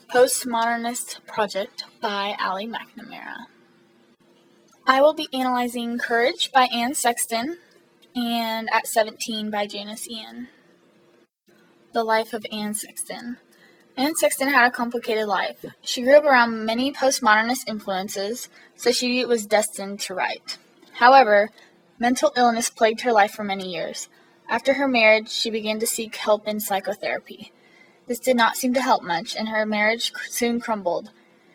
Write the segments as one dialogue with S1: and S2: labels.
S1: Postmodernist Project by Ali McNamara. I will be analyzing Courage by Sexton and At 17 by Janis. The life of Sexton. Sexton had a complicated life. She grew up around many postmodernist influences, so she was destined to write. However, mental illness plagued her life for many years. After her marriage, she began to seek help in psychotherapy. This did not seem to help much, and her marriage soon crumbled.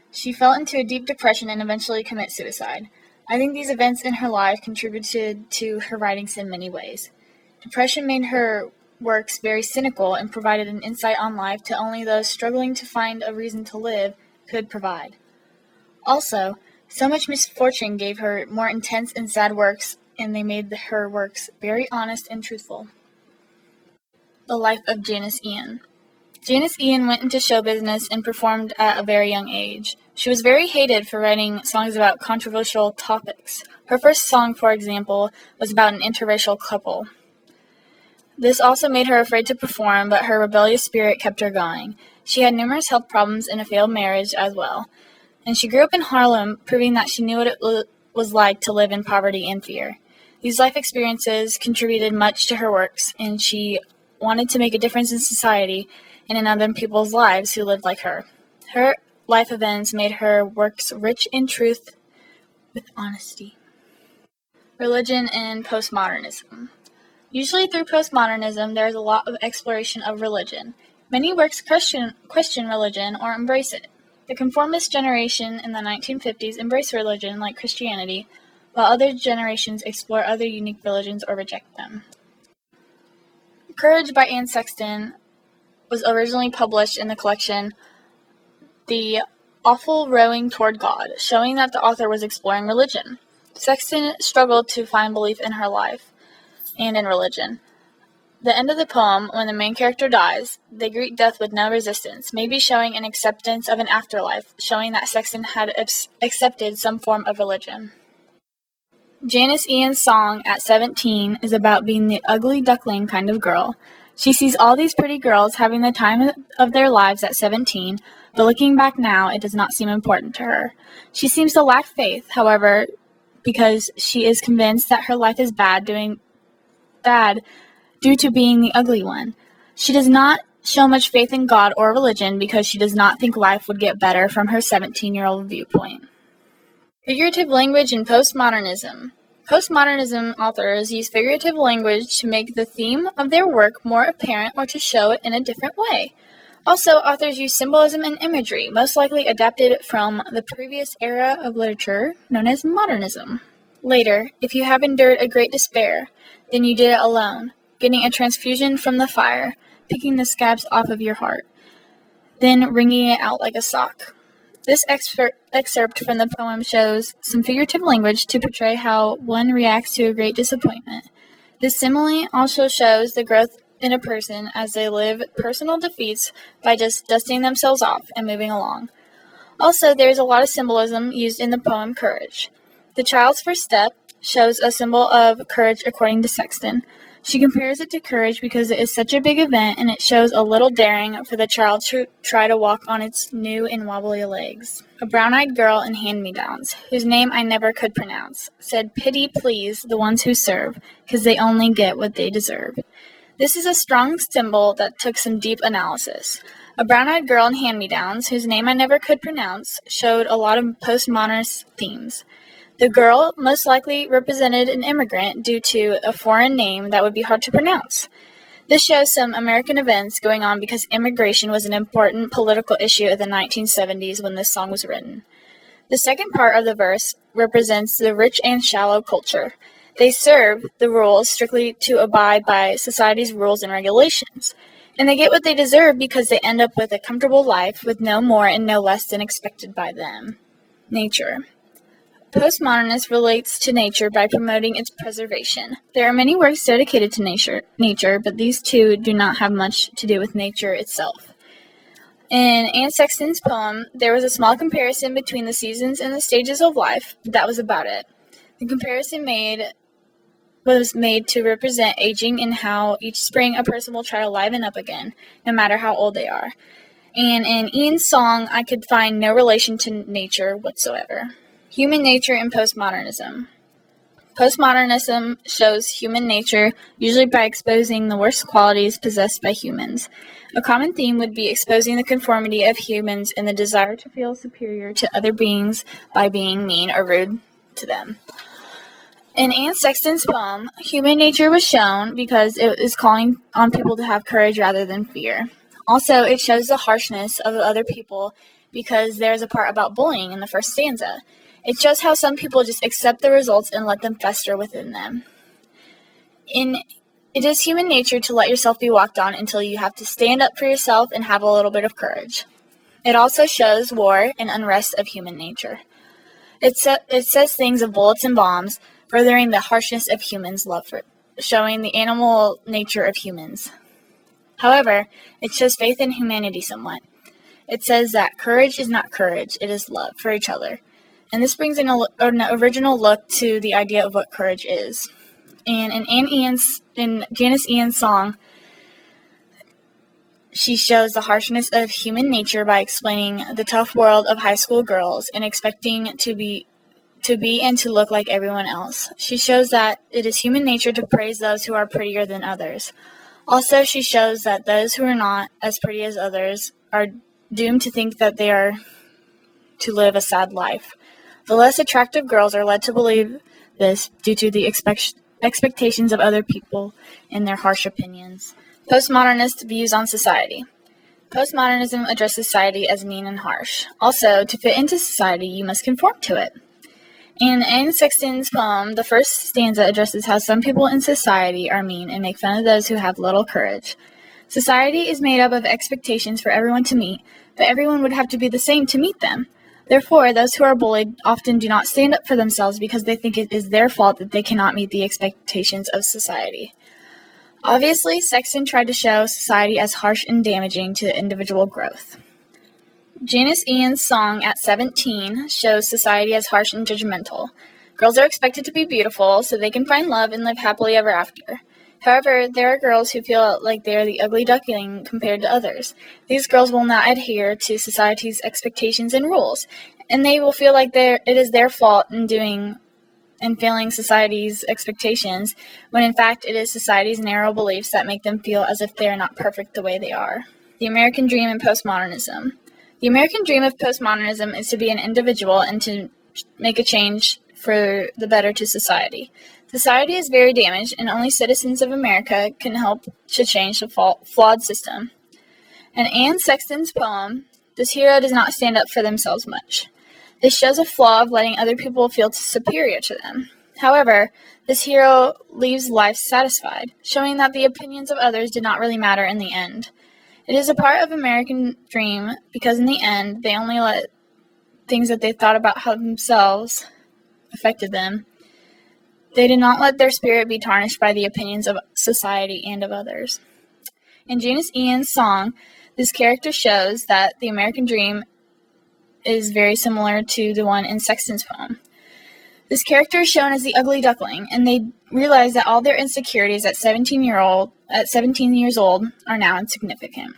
S1: She fell into a deep depression and eventually committed suicide. I think these events in her life contributed to her writings in many ways. Depression made her works very cynical and provided an insight on life to only those struggling to find a reason to live could provide. Also, so much misfortune gave her more intense and sad works, and they made her works very honest and truthful. The life of Janis. Janis went into show business and performed at a very young age. She was very hated for writing songs about controversial topics. Her first song, for example, was about an interracial couple. This also made her afraid to perform, but her rebellious spirit kept her going. She had numerous health problems and a failed marriage as well. And she grew up in Harlem, proving that she knew what it was like to live in poverty and fear. These life experiences contributed much to her works, and she wanted to make a difference in society and in other people's lives who lived like her. Her life events made her works rich in truth with honesty. Religion and postmodernism. Usually through postmodernism, there is a lot of exploration of religion. Many works question religion or embrace it. The conformist generation in the 1950s embraced religion like Christianity, while other generations explore other unique religions or reject them. Courage by Sexton was originally published in the collection The Awful Rowing Toward God, showing that the author was exploring religion. Sexton struggled to find belief in her life and in religion. The end of the poem, when the main character dies, they greet death with no resistance, maybe showing an acceptance of an afterlife, showing that Sexton had accepted some form of religion. Janis song At 17 is about being the ugly duckling kind of girl. She sees all these pretty girls having the time of their lives at 17, but looking back now, it does not seem important to her. She seems to lack faith, however, because she is convinced that her life is bad due to being the ugly one. She does not show much faith in God or religion because she does not think life would get better from her 17-year-old viewpoint. Figurative language in postmodernism. Postmodernism authors use figurative language to make the theme of their work more apparent or to show it in a different way. Also, authors use symbolism and imagery, most likely adapted from the previous era of literature known as modernism. Later, if you have endured a great despair, then you did it alone, getting a transfusion from the fire, picking the scabs off of your heart, then wringing it out like a sock. This excerpt from the poem shows some figurative language to portray how one reacts to a great disappointment. This simile also shows the growth in a person as they live personal defeats by just dusting themselves off and moving along. Also, there is a lot of symbolism used in the poem Courage. The child's first step shows a symbol of courage according to Sexton. She compares it to courage because it is such a big event and it shows a little daring for the child to try to walk on its new and wobbly legs. A brown-eyed girl in hand-me-downs, whose name I never could pronounce, said, "Pity, please, the ones who serve, 'cause they only get what they deserve." This is a strong symbol that took some deep analysis. A brown-eyed girl in hand-me-downs, whose name I never could pronounce, showed a lot of postmodernist themes. The girl most likely represented an immigrant due to a foreign name that would be hard to pronounce. This shows some American events going on because immigration was an important political issue in the 1970s when this song was written. The second part of the verse represents the rich and shallow culture. They serve the rules strictly to abide by society's rules and regulations. And they get what they deserve because they end up with a comfortable life with no more and no less than expected by them. Nature. Postmodernist relates to nature by promoting its preservation. There are many works dedicated to nature, but these two do not have much to do with nature itself. In Sexton's poem, there was a small comparison between the seasons and the stages of life, but that was about it. The comparison was made to represent aging and how each spring a person will try to liven up again, no matter how old they are. And in Ian's song, I could find no relation to nature whatsoever. Human nature in postmodernism. Postmodernism shows human nature usually by exposing the worst qualities possessed by humans. A common theme would be exposing the conformity of humans and the desire to feel superior to other beings by being mean or rude to them. In Anne Sexton's poem, human nature was shown because it is calling on people to have courage rather than fear. Also, it shows the harshness of other people because there's a part about bullying in the first stanza. It shows how some people just accept the results and let them fester within them. It is human nature to let yourself be walked on until you have to stand up for yourself and have a little bit of courage. It also shows war and unrest of human nature. It says things of bullets and bombs, furthering the harshness of humans' love for showing the animal nature of humans. However, it shows faith in humanity somewhat. It says that courage is not courage, it is love for each other. And this brings an original look to the idea of what courage is. And in Janis Ian's song, she shows the harshness of human nature by explaining the tough world of high school girls and expecting to be and to look like everyone else. She shows that it is human nature to praise those who are prettier than others. Also, she shows that those who are not as pretty as others are doomed to think that they are to live a sad life. The less attractive girls are led to believe this due to the expectations of other people and their harsh opinions. Postmodernist views on society. Postmodernism addresses society as mean and harsh. Also, to fit into society, you must conform to it. In Anne Sexton's poem, the first stanza addresses how some people in society are mean and make fun of those who have little courage. Society is made up of expectations for everyone to meet, but everyone would have to be the same to meet them. Therefore, those who are bullied often do not stand up for themselves because they think it is their fault that they cannot meet the expectations of society. Obviously, Sexton tried to show society as harsh and damaging to individual growth. Janis Ian's song at 17 shows society as harsh and judgmental. Girls are expected to be beautiful so they can find love and live happily ever after. However, there are girls who feel like they are the ugly duckling compared to others. These girls will not adhere to society's expectations and rules, and they will feel like it is their fault in doing and failing society's expectations, when in fact it is society's narrow beliefs that make them feel as if they are not perfect the way they are. The American Dream and Postmodernism. The American dream of postmodernism is to be an individual and to make a change for the better to society. Society is very damaged, and only citizens of America can help to change the flawed system. In Anne Sexton's poem, this hero does not stand up for themselves much. This shows a flaw of letting other people feel superior to them. However, this hero leaves life satisfied, showing that the opinions of others did not really matter in the end. It is a part of American dream because in the end, they only let things that they thought about how themselves affected them. They did not let their spirit be tarnished by the opinions of society and of others. In Janis Ian's song, this character shows that the American dream is very similar to the one in Sexton's poem. This character is shown as the ugly duckling, and they realize that all their insecurities at 17 years old are now insignificant.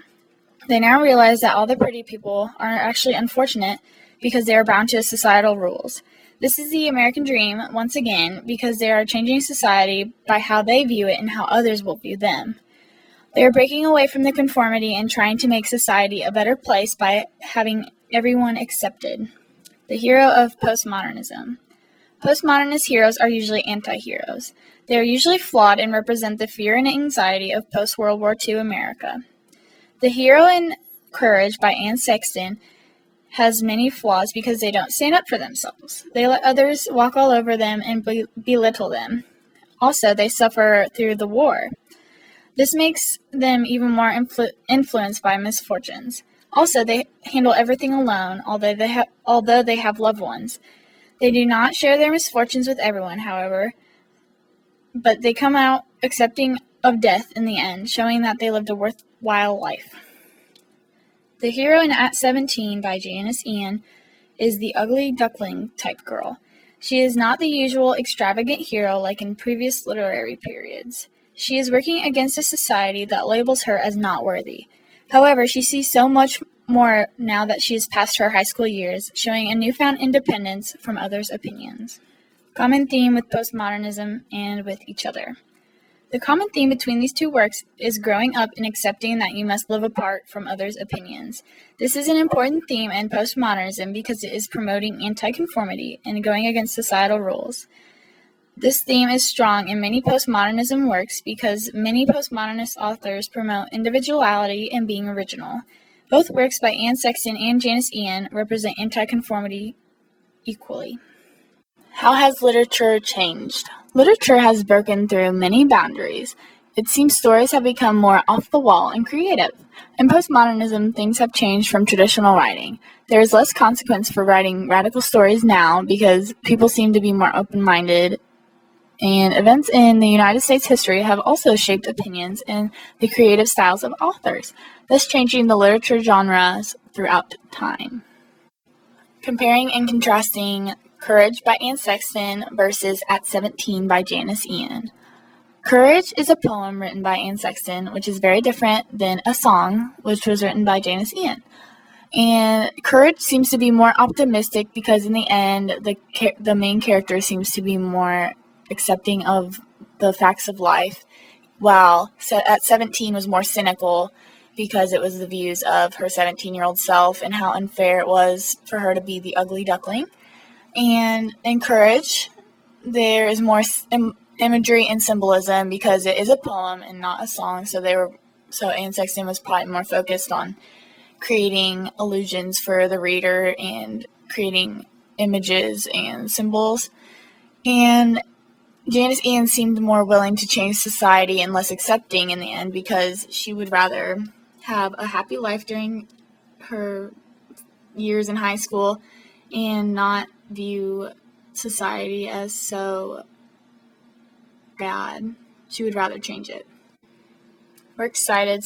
S1: They now realize that all the pretty people are actually unfortunate because they are bound to societal rules. This is the American dream, once again, because they are changing society by how they view it and how others will view them. They are breaking away from the conformity and trying to make society a better place by having everyone accepted. The hero of postmodernism. Postmodernist heroes are usually anti-heroes. They are usually flawed and represent the fear and anxiety of post-World War II America. The hero in Courage by Anne Sexton has many flaws because they don't stand up for themselves. They let others walk all over them and belittle them. Also, they suffer through the war. This makes them even more influenced by misfortunes. Also, they handle everything alone, although they have loved ones. They do not share their misfortunes with everyone, however, but they come out accepting of death in the end, showing that they lived a worthwhile life. The hero in At 17 by Janis Ian is the ugly duckling type girl. She is not the usual extravagant hero like in previous literary periods. She is working against a society that labels her as not worthy. However, she sees so much more now that she is past her high school years, showing a newfound independence from others' opinions. Common theme with postmodernism and with each other. The common theme between these two works is growing up and accepting that you must live apart from others' opinions. This is an important theme in postmodernism because it is promoting anti-conformity and going against societal rules. This theme is strong in many postmodernism works because many postmodernist authors promote individuality and being original. Both works by Anne Sexton and Janis represent anti-conformity equally. How has literature changed? Literature has broken through many boundaries. It seems stories have become more off the wall and creative. In postmodernism, things have changed from traditional writing. There is less consequence for writing radical stories now because people seem to be more open-minded, and events in the United States history have also shaped opinions and the creative styles of authors, thus changing the literature genres throughout time. Comparing and contrasting Courage by Anne Sexton versus At 17 by Janis Ian. Courage is a poem written by Anne Sexton, which is very different than A Song, which was written by Janis Ian. And Courage seems to be more optimistic because in the end, the main character seems to be more accepting of the facts of life, while At 17 was more cynical because it was the views of her 17-year-old self and how unfair it was for her to be the ugly duckling. And in Courage, there is more imagery and symbolism because it is a poem and not a song. So Anne Sexton was probably more focused on creating illusions for the reader and creating images and symbols. And Janis Ian seemed more willing to change society and less accepting in the end because she would rather have a happy life during her years in high school and not view society as so bad. She would rather change it. We're excited.